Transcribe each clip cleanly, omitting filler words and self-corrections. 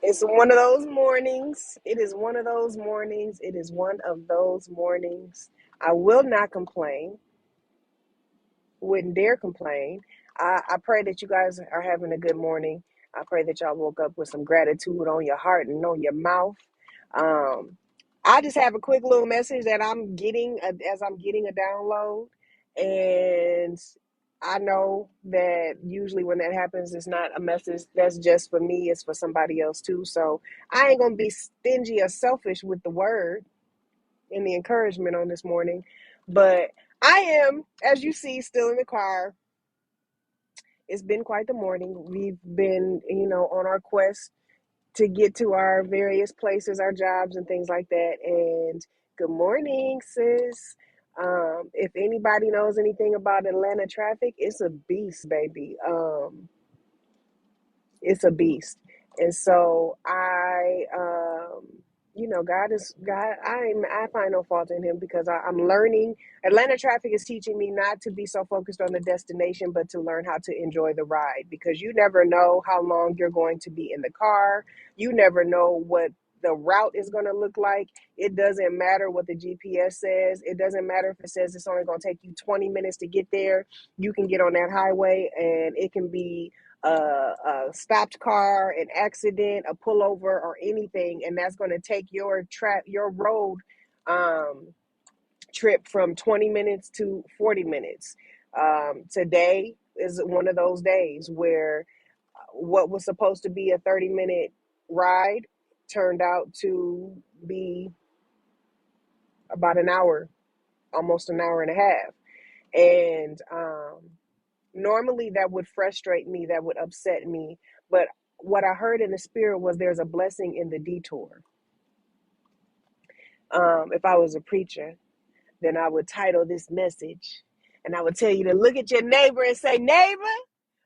It's one of those mornings. It is one of those mornings. It is one of those mornings. I will not complain. Wouldn't dare complain. I pray that you guys are having a good morning. I pray that y'all woke up with some gratitude on your heart and on your mouth. Um, I just have a quick little message that I'm getting as I'm getting a download. And I know that usually when that happens, it's not a message that's just for me, it's for somebody else too. So I ain't going to be stingy or selfish with the word and the encouragement on this morning. But I am, as you see, still in the car. It's been quite the morning. We've been, on our quest to get to our various places, our jobs, and things like that. And good morning, sis. If anybody knows anything about Atlanta traffic, it's a beast, baby. It's a beast. And so God is God. I find no fault in him because I'm learning. Atlanta traffic is teaching me not to be so focused on the destination, but to learn how to enjoy the ride, because you never know how long you're going to be in the car. You never know what the route is going to look like. It doesn't matter what the GPS says. It doesn't matter if it says it's only going to take you 20 minutes to get there. You can get on that highway and it can be a stopped car, an accident, a pullover, or anything, and that's going to take your road um, trip from 20 minutes to 40 minutes. Today is one of those days where what was supposed to be a 30-minute ride turned out to be about an hour, almost an hour and a half. And normally that would frustrate me, that would upset me. But what I heard in the spirit was there's a blessing in the detour. If I was a preacher, then I would title this message and I would tell you to look at your neighbor and say, neighbor,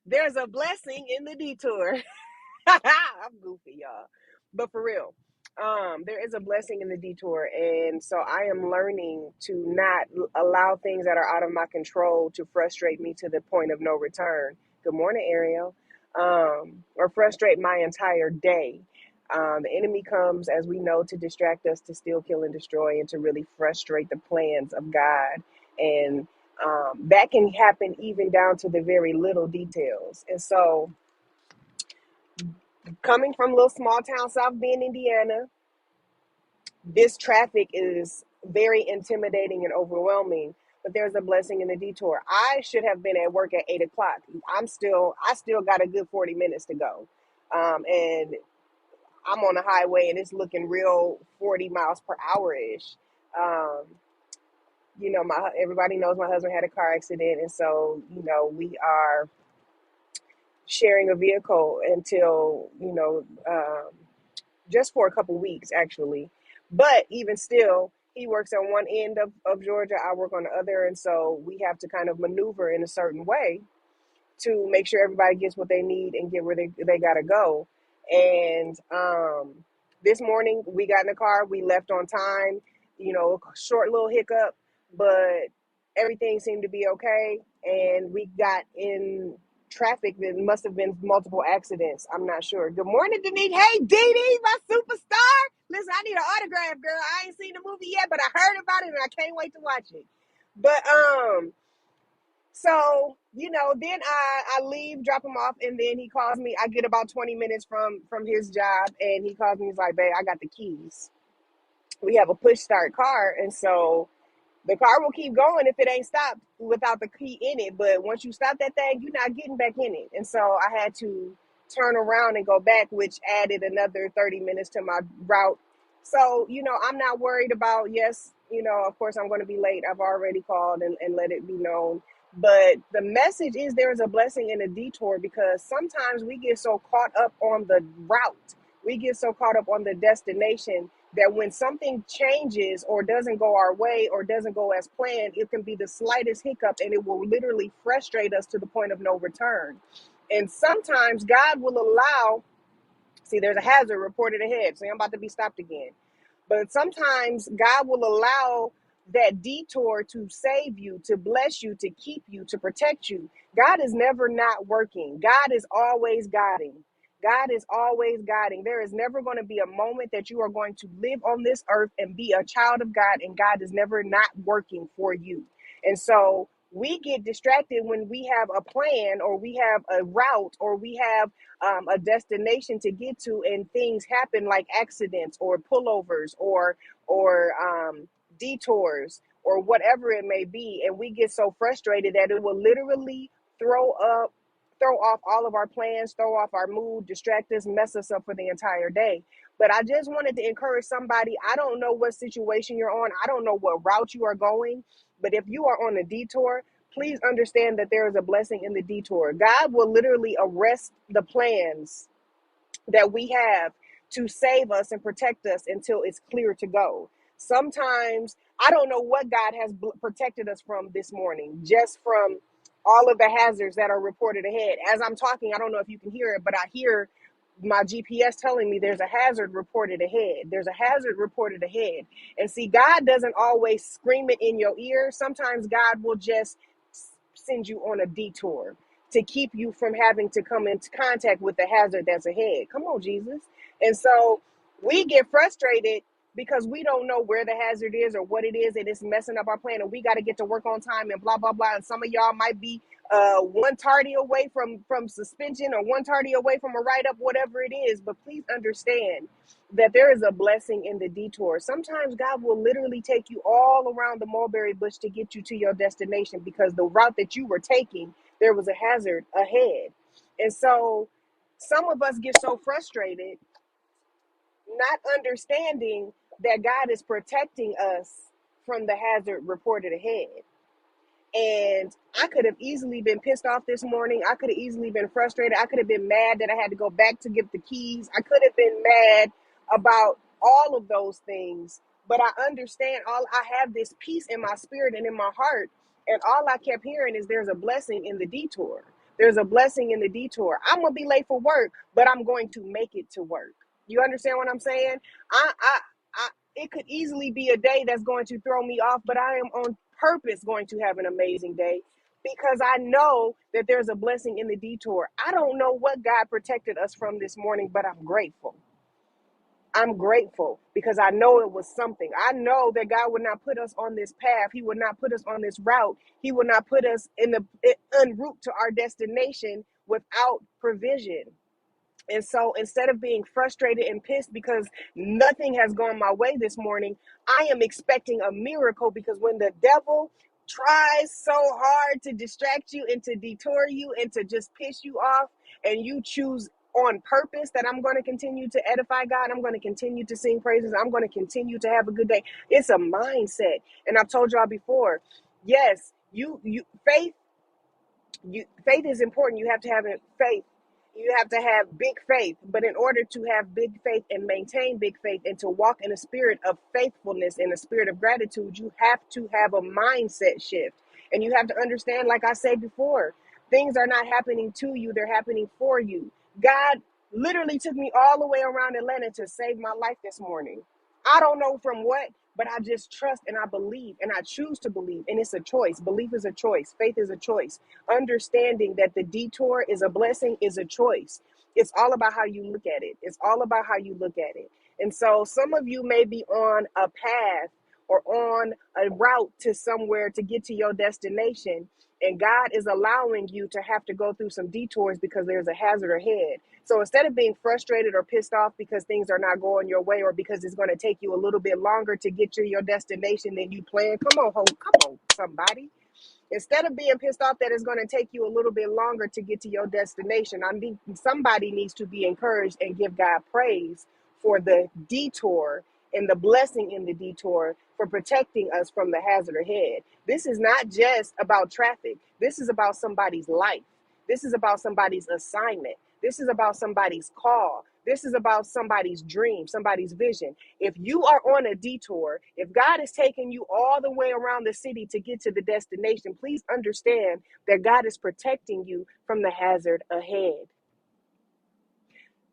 there's a blessing in the detour. I'm goofy, y'all. But for real, there is a blessing in the detour. And so I am learning to not allow things that are out of my control to frustrate me to the point of no return. Good morning, Ariel. Or frustrate my entire day. The enemy comes, as we know, to distract us, to steal, kill, and destroy, and to really frustrate the plans of God. And that can happen even down to the very little details. And so, coming from little small town South Bend, Indiana, this traffic is very intimidating and overwhelming. But there's a blessing in the detour. I should have been at work at 8 o'clock. I still got a good 40 minutes to go, and I'm on the highway and it's looking real 40 miles per hour ish. Um, everybody knows my husband had a car accident, and so we are sharing a vehicle until just for a couple weeks actually. But even still, he works on one end of Georgia, I work on the other, and so we have to kind of maneuver in a certain way to make sure everybody gets what they need and get where they gotta go. And this morning we got in the car, we left on time, short little hiccup, but everything seemed to be okay. And we got in traffic that must have been multiple accidents. I'm not sure. Good morning, Denise. Hey, Dee Dee, my superstar. Listen, I need an autograph, girl. I ain't seen the movie yet, but I heard about it and I can't wait to watch it. But so, then I leave, drop him off, and then he calls me. I get about 20 minutes from his job, and he calls me. He's like, babe, I got the keys. We have a push start car, and so the car will keep going if it ain't stopped without the key in it. But once you stop that thing, you're not getting back in it. And so I had to turn around and go back, which added another 30 minutes to my route. So, I'm not worried about, yes, of course I'm going to be late. I've already called and let it be known. But the message is there is a blessing in a detour, because sometimes we get so caught up on the route. We get so caught up on the destination that when something changes or doesn't go our way or doesn't go as planned, it can be the slightest hiccup and it will literally frustrate us to the point of no return. And sometimes God will allow, see, there's a hazard reported ahead, so I'm about to be stopped again. But sometimes God will allow that detour to save you, to bless you, to keep you, to protect you. God is never not working. God is always guiding. God is always guiding. There is never going to be a moment that you are going to live on this earth and be a child of God, and God is never not working for you. And so we get distracted when we have a plan, or we have a route, or we have a destination to get to, and things happen like accidents or pullovers or detours or whatever it may be, and we get so frustrated that it will literally throw off all of our plans, throw off our mood, distract us, mess us up for the entire day. But I just wanted to encourage somebody. I don't know what situation you're on. I don't know what route you are going. But if you are on a detour, please understand that there is a blessing in the detour. God will literally arrest the plans that we have to save us and protect us until it's clear to go. Sometimes I don't know what God has protected us from this morning, just from all of the hazards that are reported ahead. As I'm talking, I don't know if you can hear it, but I hear my GPS telling me there's a hazard reported ahead. There's a hazard reported ahead. And see, God doesn't always scream it in your ear. Sometimes God will just send you on a detour to keep you from having to come into contact with the hazard that's ahead. Come on, Jesus. And so we get frustrated because we don't know where the hazard is or what it is, and it's messing up our plan, and we got to get to work on time and blah blah blah. And some of y'all might be one tardy away from suspension, or one tardy away from a write-up, whatever it is. But please understand that there is a blessing in the detour. Sometimes God will literally take you all around the mulberry bush to get you to your destination, because the route that you were taking, there was a hazard ahead. And so some of us get so frustrated, not understanding that God is protecting us from the hazard reported ahead. And I could have easily been pissed off this morning. I could have easily been frustrated. I could have been mad that I had to go back to get the keys. I could have been mad about all of those things. But I understand, I have this peace in my spirit and in my heart. And all I kept hearing is there's a blessing in the detour. There's a blessing in the detour. I'm going to be late for work, but I'm going to make it to work. You understand what I'm saying? I it could easily be a day that's going to throw me off, but I am on purpose going to have an amazing day, because I know that there's a blessing in the detour. I don't know what God protected us from this morning, but I'm grateful. I'm grateful because I know it was something. I know that God would not put us on this path. He would not put us on this route. He would not put us en route to our destination without provision. And so instead of being frustrated and pissed because nothing has gone my way this morning, I am expecting a miracle, because when the devil tries so hard to distract you and to detour you and to just piss you off, and you choose on purpose that I'm going to continue to edify God, I'm going to continue to sing praises, I'm going to continue to have a good day. It's a mindset. And I've told y'all before, yes, faith is important. You have to have faith. You have to have big faith. But in order to have big faith and maintain big faith and to walk in a spirit of faithfulness and a spirit of gratitude, you have to have a mindset shift. And you have to understand, like I said before, things are not happening to you, they're happening for you. God literally took me all the way around Atlanta to save my life this morning. I don't know from what, but I just trust and I believe and I choose to believe. And it's a choice. Belief is a choice. Faith is a choice. Understanding that the detour is a blessing is a choice. It's all about how you look at it. It's all about how you look at it. And so some of you may be on a path or on a route to somewhere to get to your destination, and God is allowing you to have to go through some detours because there's a hazard ahead. So instead of being frustrated or pissed off because things are not going your way, or because it's going to take you a little bit longer to get to your destination than you planned, come on, somebody. Instead of being pissed off that it's going to take you a little bit longer to get to your destination, somebody needs to be encouraged and give God praise for the detour and the blessing in the detour, for protecting us from the hazard ahead. This is not just about traffic. This is about somebody's life. This is about somebody's assignment. This is about somebody's call. This is about somebody's dream, somebody's vision. If you are on a detour, if God is taking you all the way around the city to get to the destination, please understand that God is protecting you from the hazard ahead.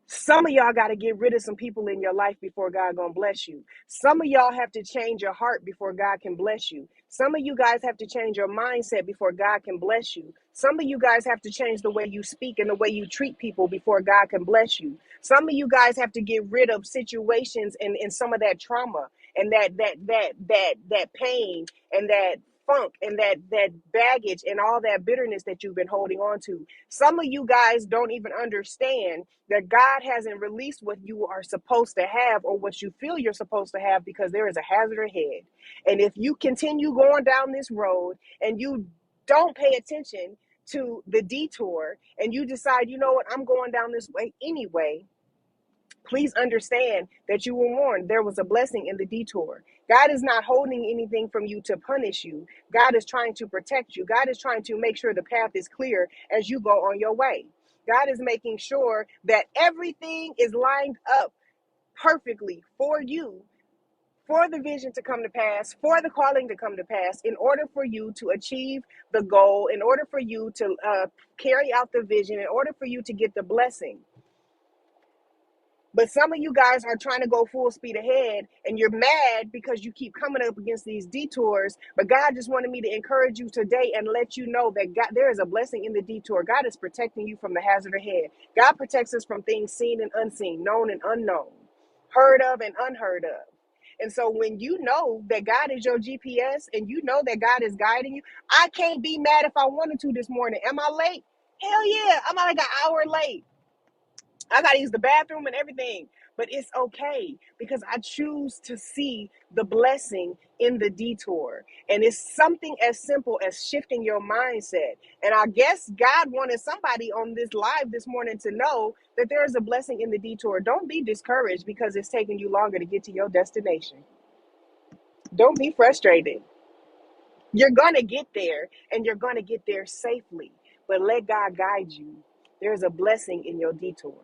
Some of y'all got to get rid of some people in your life before God gonna bless you. Some of y'all have to change your heart before God can bless you. Some of you guys have to change your mindset before God can bless you. Some of you guys have to change the way you speak and the way you treat people before God can bless you. Some of you guys have to get rid of situations and some of that trauma and that pain and that funk and that baggage and all that bitterness that you've been holding on to. Some of you guys don't even understand that God hasn't released what you are supposed to have or what you feel you're supposed to have, because there is a hazard ahead. And if you continue going down this road and you don't pay attention to the detour and you decide, you know what, I'm going down this way anyway, please understand that you were warned. There was a blessing in the detour. God is not holding anything from you to punish you. God is trying to protect you. God is trying to make sure the path is clear as you go on your way. God is making sure that everything is lined up perfectly for you, for the vision to come to pass, for the calling to come to pass, in order for you to achieve the goal, in order for you to carry out the vision, in order for you to get the blessing. But some of you guys are trying to go full speed ahead and you're mad because you keep coming up against these detours. But God just wanted me to encourage you today and let you know that God, there is a blessing in the detour. God is protecting you from the hazard ahead. God protects us from things seen and unseen, known and unknown, heard of and unheard of. And so when you know that God is your GPS and you know that God is guiding you, I can't be mad if I wanted to this morning. Am I late? Hell yeah, I'm like an hour late. I gotta use the bathroom and everything, but it's okay because I choose to see the blessing in the detour. And it's something as simple as shifting your mindset. And I guess God wanted somebody on this live this morning to know that there is a blessing in the detour. Don't be discouraged because it's taking you longer to get to your destination. Don't be frustrated. You're gonna get there and you're gonna get there safely, but let God guide you. There's a blessing in your detour.